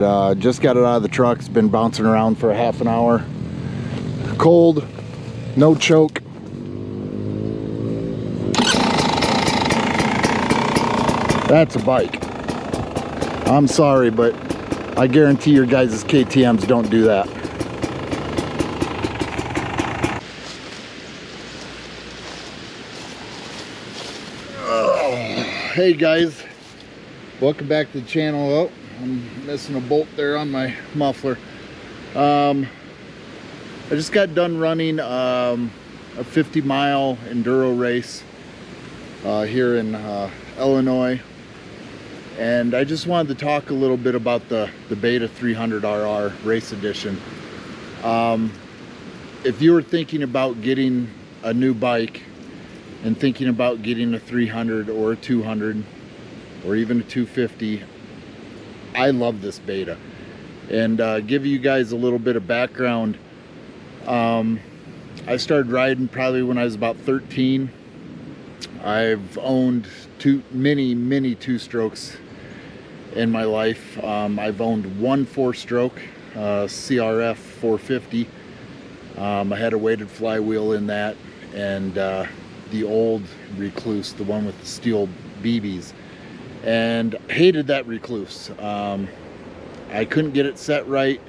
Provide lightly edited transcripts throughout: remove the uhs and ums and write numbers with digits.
Just got it out of the truck. It's been bouncing around for a half an hour. Cold, no choke. That's a bike. I'm sorry, but I guarantee your guys' KTMs don't do that. Oh, hey guys, welcome back to the channel. Oh, I'm missing a bolt there on my muffler. I just got done running a 50-mile enduro race here in Illinois, and I just wanted to talk a little bit about the Beta 300RR Race Edition. If you were thinking about getting a new bike and thinking about getting a 300 or a 200 or even a 250, I love this Beta. And give you guys a little bit of background. I started riding probably when I was about 13. I've owned many two-strokes in my life. I've owned one 4-stroke CRF 450. I had a weighted flywheel in that, and the old Rekluse, the one with the steel BBs, and hated that Rekluse. I couldn't get it set right.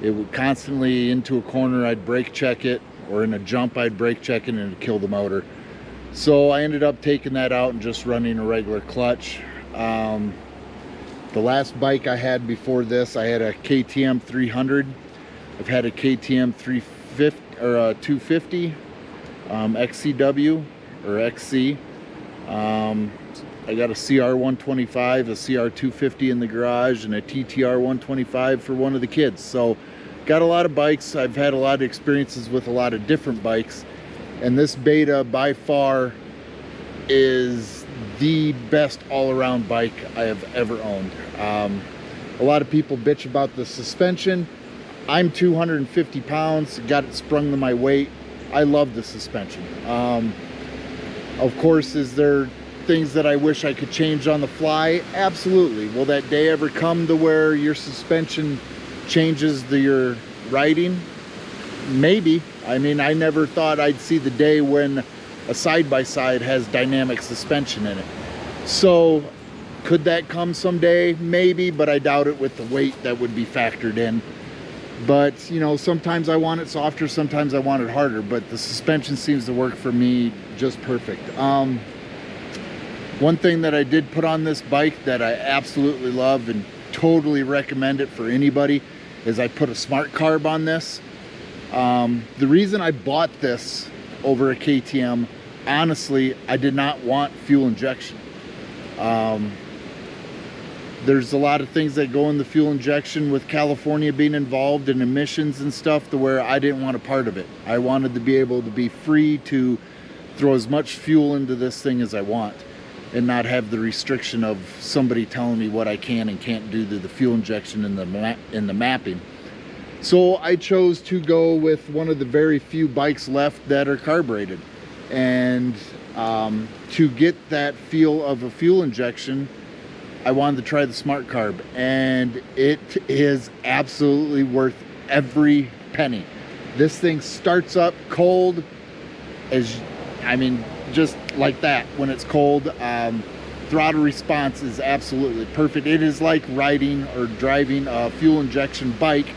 It would constantly into a corner, I'd brake check it, or in a jump I'd brake check it and it'd kill the motor. So I ended up taking that out and just running a regular clutch. The last bike I had before this, I had a KTM 300. I've had a KTM 350 or a 250 XCW or XC. I got a CR 125, a CR 250 in the garage, and a TTR 125 for one of the kids. So got a lot of bikes. I've had a lot of experiences with a lot of different bikes, and this Beta by far is the best all-around bike I have ever owned. A lot of people bitch about the suspension. I'm 250 pounds, got it sprung to my weight. I love the suspension. Of course, is there things that I wish I could change on the fly? Absolutely. Will that day ever come to where your suspension changes your riding? Maybe. I mean, I never thought I'd see the day when a side-by-side has dynamic suspension in it. So could that come someday? Maybe, but I doubt it with the weight that would be factored in. But you know, sometimes I want it softer, sometimes I want it harder, but the suspension seems to work for me just perfect. One thing that I did put on this bike that I absolutely love and totally recommend it for anybody is I put a smart carb on this. The reason I bought this over a KTM, honestly, I did not want fuel injection. There's a lot of things that go in the fuel injection with California being involved in emissions and stuff to where I didn't want a part of it. I wanted to be able to be free to throw as much fuel into this thing as I want and not have the restriction of somebody telling me what I can and can't do to the fuel injection in the mapping. So I chose to go with one of the very few bikes left that are carbureted, and to get that feel of a fuel injection, I wanted to try the smart carb, and it is absolutely worth every penny. This thing starts up cold as, I mean, just like that when it's cold. Throttle response is absolutely perfect. It is like riding or driving a fuel injection bike,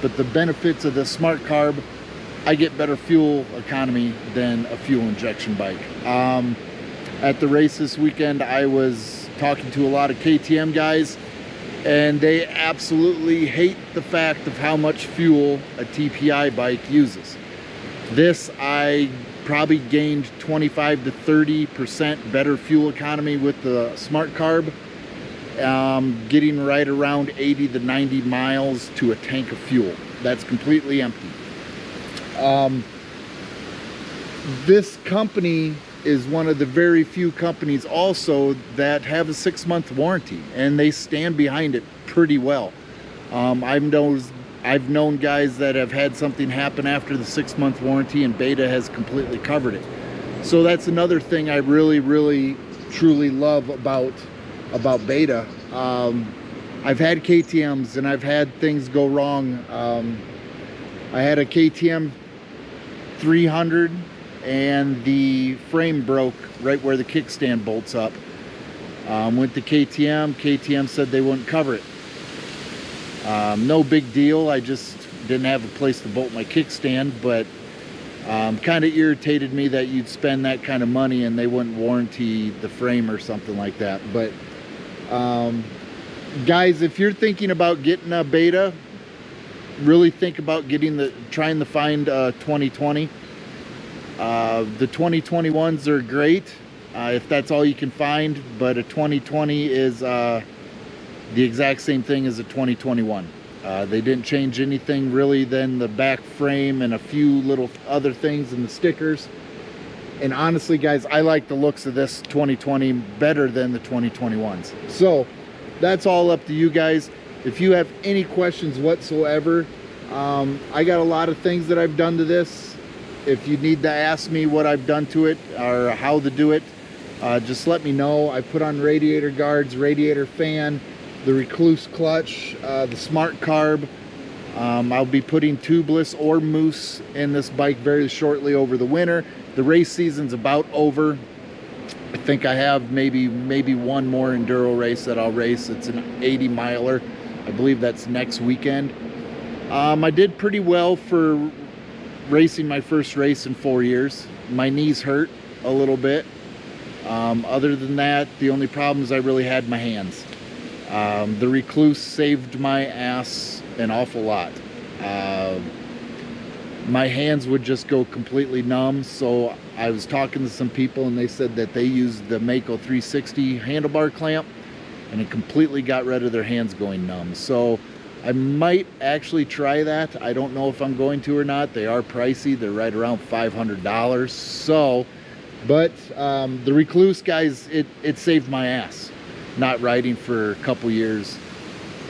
but the benefits of the smart carb, I get better fuel economy than a fuel injection bike. At the race this weekend, I was talking to a lot of KTM guys, and they absolutely hate the fact of how much fuel a TPI bike uses. This, I probably gained 25 to 30% better fuel economy with the smart carb, getting right around 80 to 90 miles to a tank of fuel. That's completely empty. This company is one of the very few companies also that have a 6-month warranty, and they stand behind it pretty well. I've known guys that have had something happen after the 6-month warranty, and Beta has completely covered it. So that's another thing I really truly love about Beta. I've had KTMs and I've had things go wrong. I had a KTM 300 and the frame broke right where the kickstand bolts up. Went to KTM said they wouldn't cover it. No big deal, I just didn't have a place to bolt my kickstand, but kind of irritated me that you'd spend that kind of money and they wouldn't warranty the frame or something like that. But guys, if you're thinking about getting a Beta, really think about trying to find 2020. The 2021s are great if that's all you can find, but a 2020 is the exact same thing as a 2021. They didn't change anything really than the back frame and a few little other things in the stickers. And honestly, guys, I like the looks of this 2020 better than the 2021s. So that's all up to you guys. If you have any questions whatsoever, I got a lot of things that I've done to this. If you need to ask me what I've done to it or how to do it, just let me know. I put on radiator guards, radiator fan, the Rekluse clutch, the smart carb. I'll be putting tubeless or moose in this bike very shortly over the winter. The race season's about over. I think I have maybe one more enduro race that I'll race. It's an 80 miler. I believe that's next weekend. I did pretty well for racing my first race in 4 years. My knees hurt a little bit. Other than that, the only problems I really had my hands. The Rekluse saved my ass an awful lot. My hands would just go completely numb, so I was talking to some people and they said that they used the Mako 360 handlebar clamp and it completely got rid of their hands going numb. So I might actually try that. I don't know if I'm going to or not. They are pricey. They're right around $500. So, but the Rekluse, guys, it saved my ass not riding for a couple years,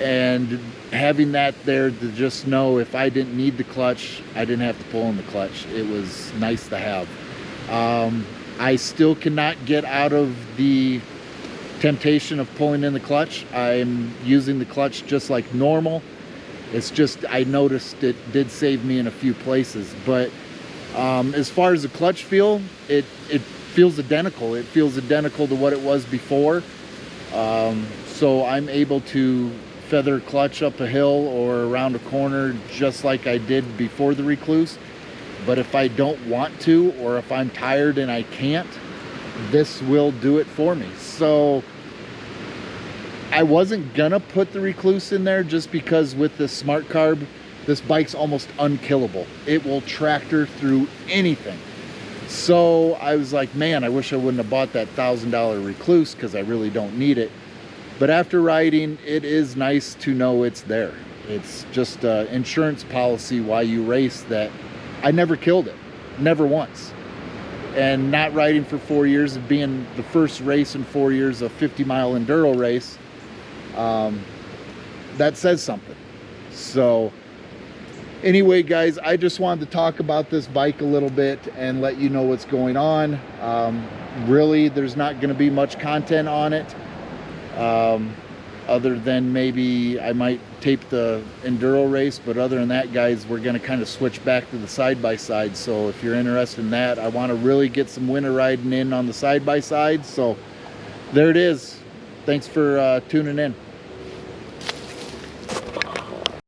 and having that there to just know if I didn't need the clutch, I didn't have to pull in the clutch. It was nice to have. I still cannot get out of the temptation of pulling in the clutch. I'm using the clutch just like normal. It's just I noticed it did save me in a few places, but as far as the clutch feel, it feels identical. It feels identical to what it was before. So I'm able to feather clutch up a hill or around a corner just like I did before the Rekluse. But if I don't want to, or if I'm tired and I can't, this will do it for me. So I wasn't gonna put the Rekluse in there just because with this smart carb, this bike's almost unkillable. It will tractor through anything. So I was like, man, I wish I wouldn't have bought that $1,000 Rekluse because I really don't need it. But after riding, it is nice to know it's there. It's just an insurance policy while you race that I never killed it, never once. And not riding for 4 years and being the first race in 4 years, a 50-mile enduro race, that says something. So anyway, guys, I just wanted to talk about this bike a little bit and let you know what's going on. Really, there's not going to be much content on it, other than maybe I might tape the enduro race. But other than that, guys, we're going to kind of switch back to the side-by-side. So if you're interested in that, I want to really get some winter riding in on the side-by-side. So there it is. Thanks for tuning in.